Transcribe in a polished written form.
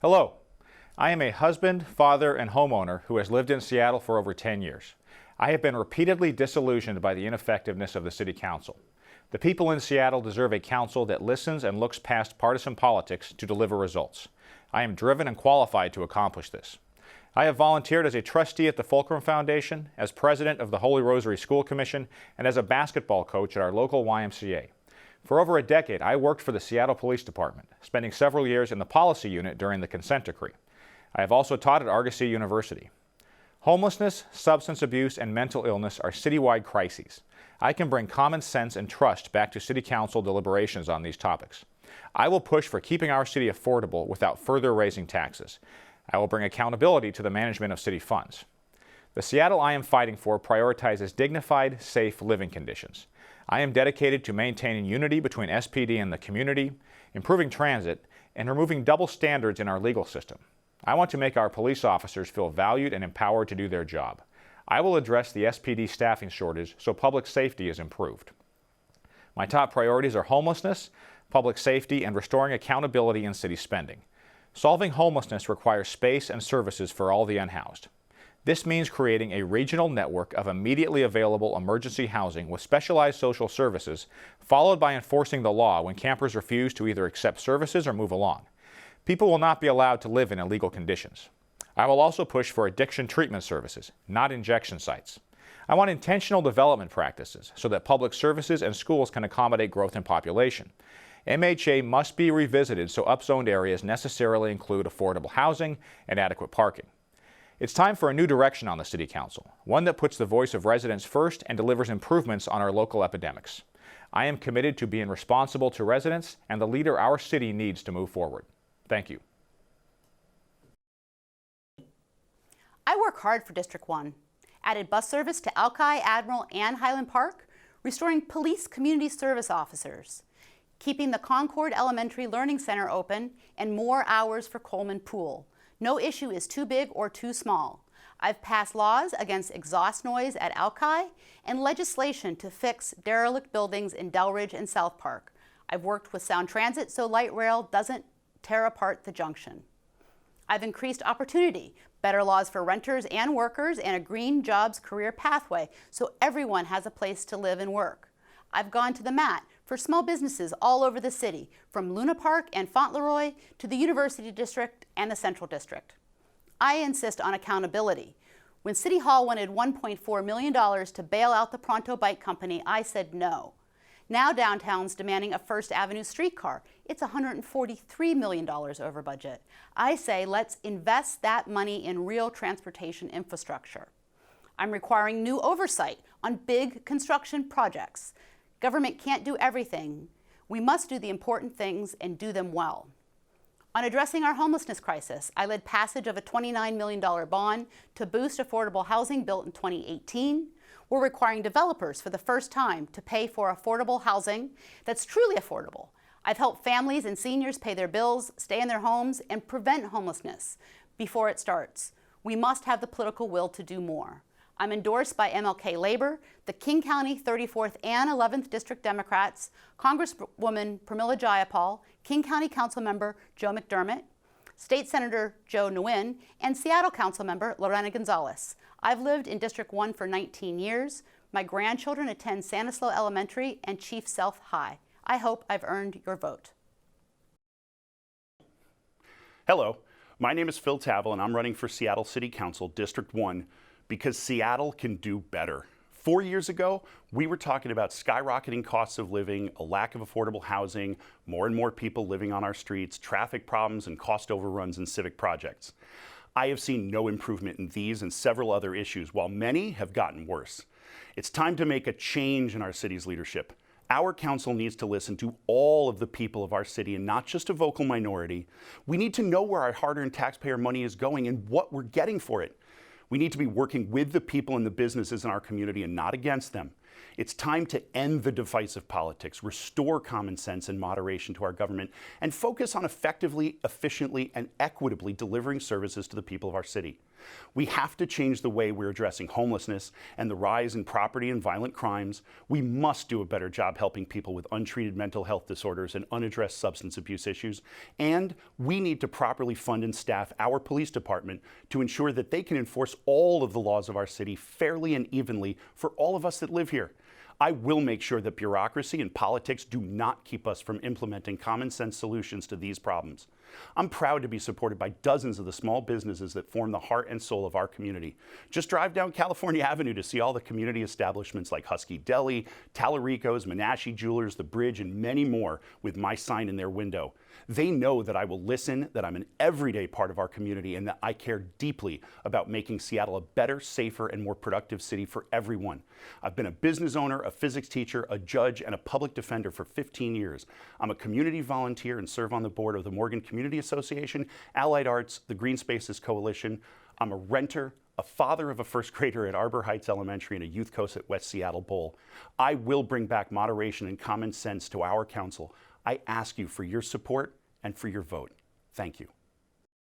Hello, I am a husband, father, and homeowner who has lived in Seattle for over 10 years. I have been repeatedly disillusioned by the ineffectiveness of the City Council. The people in Seattle deserve a council that listens and looks past partisan politics to deliver results. I am driven and qualified to accomplish this. I have volunteered as a trustee at the Fulcrum Foundation, as president of the Holy Rosary School Commission, and as a basketball coach at our local YMCA. For over a decade, I worked for the Seattle Police Department, spending several years in the policy unit during the consent decree. I have also taught at Argosy University. Homelessness, substance abuse, and mental illness are citywide crises. I can bring common sense and trust back to City Council deliberations on these topics. I will push for keeping our city affordable without further raising taxes. I will bring accountability to the management of city funds. The Seattle I am fighting for prioritizes dignified, safe living conditions. I am dedicated to maintaining unity between SPD and the community, improving transit, and removing double standards in our legal system. I want to make our police officers feel valued and empowered to do their job. I will address the SPD staffing shortage so public safety is improved. My top priorities are homelessness, public safety, and restoring accountability in city spending. Solving homelessness requires space and services for all the unhoused. This means creating a regional network of immediately available emergency housing with specialized social services, followed by enforcing the law when campers refuse to either accept services or move along. People will not be allowed to live in illegal conditions. I will also push for addiction treatment services, not injection sites. I want intentional development practices so that public services and schools can accommodate growth in population. MHA must be revisited so upzoned areas necessarily include affordable housing and adequate parking. It's time for a new direction on the City Council, one that puts the voice of residents first and delivers improvements on our local epidemics. I am committed to being responsible to residents and the leader our city needs to move forward. Thank you. I work hard for District 1. Added bus service to Alki, Admiral, and Highland Park, restoring police community service officers, keeping the Concord Elementary Learning Center open, and more hours for Coleman Pool. No issue is too big or too small. I've passed laws against exhaust noise at Alki and legislation to fix derelict buildings in Delridge and South Park. I've worked with Sound Transit so light rail doesn't tear apart the junction. I've increased opportunity, better laws for renters and workers, and a green jobs career pathway so everyone has a place to live and work. I've gone to the mat for small businesses all over the city, from Luna Park and Fauntleroy to the University District and the Central District. I insist on accountability. When City Hall wanted $1.4 million to bail out the Pronto Bike Company, I said no. Now downtown's demanding a First Avenue streetcar. It's $143 million over budget. I say let's invest that money in real transportation infrastructure. I'm requiring new oversight on big construction projects. Government can't do everything. We must do the important things and do them well. On addressing our homelessness crisis, I led passage of a $29 million bond to boost affordable housing built in 2018. We're requiring developers for the first time to pay for affordable housing that's truly affordable. I've helped families and seniors pay their bills, stay in their homes, and prevent homelessness before it starts. We must have the political will to do more. I'm endorsed by MLK Labor, the King County 34th and 11th District Democrats, Congresswoman Pramila Jayapal, King County Councilmember Joe McDermott, State Senator Joe Nguyen, and Seattle Councilmember Lorena Gonzalez. I've lived in District 1 for 19 years. My grandchildren attend Sanislo Elementary and Chief Sealth High. I hope I've earned your vote. Hello, my name is Phil Tavel and I'm running for Seattle City Council District 1 because Seattle can do better. 4 years ago, we were talking about skyrocketing costs of living, a lack of affordable housing, more and more people living on our streets, traffic problems, and cost overruns in civic projects. I have seen no improvement in these and several other issues, while many have gotten worse. It's time to make a change in our city's leadership. Our council needs to listen to all of the people of our city and not just a vocal minority. We need to know where our hard-earned taxpayer money is going and what we're getting for it. We need to be working with the people and the businesses in our community and not against them. It's time to end the divisive politics, restore common sense and moderation to our government, and focus on effectively, efficiently, and equitably delivering services to the people of our city. We have to change the way we're addressing homelessness and the rise in property and violent crimes. We must do a better job helping people with untreated mental health disorders and unaddressed substance abuse issues. And we need to properly fund and staff our police department to ensure that they can enforce all of the laws of our city fairly and evenly for all of us that live here. I will make sure that bureaucracy and politics do not keep us from implementing common sense solutions to these problems. I'm proud to be supported by dozens of the small businesses that form the heart and soul of our community. Just drive down California Avenue to see all the community establishments like Husky Deli, Tallarico's, Menashe Jewelers, The Bridge, and many more with my sign in their window. They know that I will listen, that I'm an everyday part of our community, and that I care deeply about making Seattle a better, safer, and more productive city for everyone. I've been a business owner, a physics teacher, a judge, and a public defender for 15 years. I'm a community volunteer and serve on the board of the Morgan Community Association, Allied Arts, the Green Spaces Coalition. I'm a renter, a father of a first grader at Arbor Heights Elementary, and a youth coach at West Seattle Bowl. I will bring back moderation and common sense to our council. I ask you for your support and for your vote. Thank you.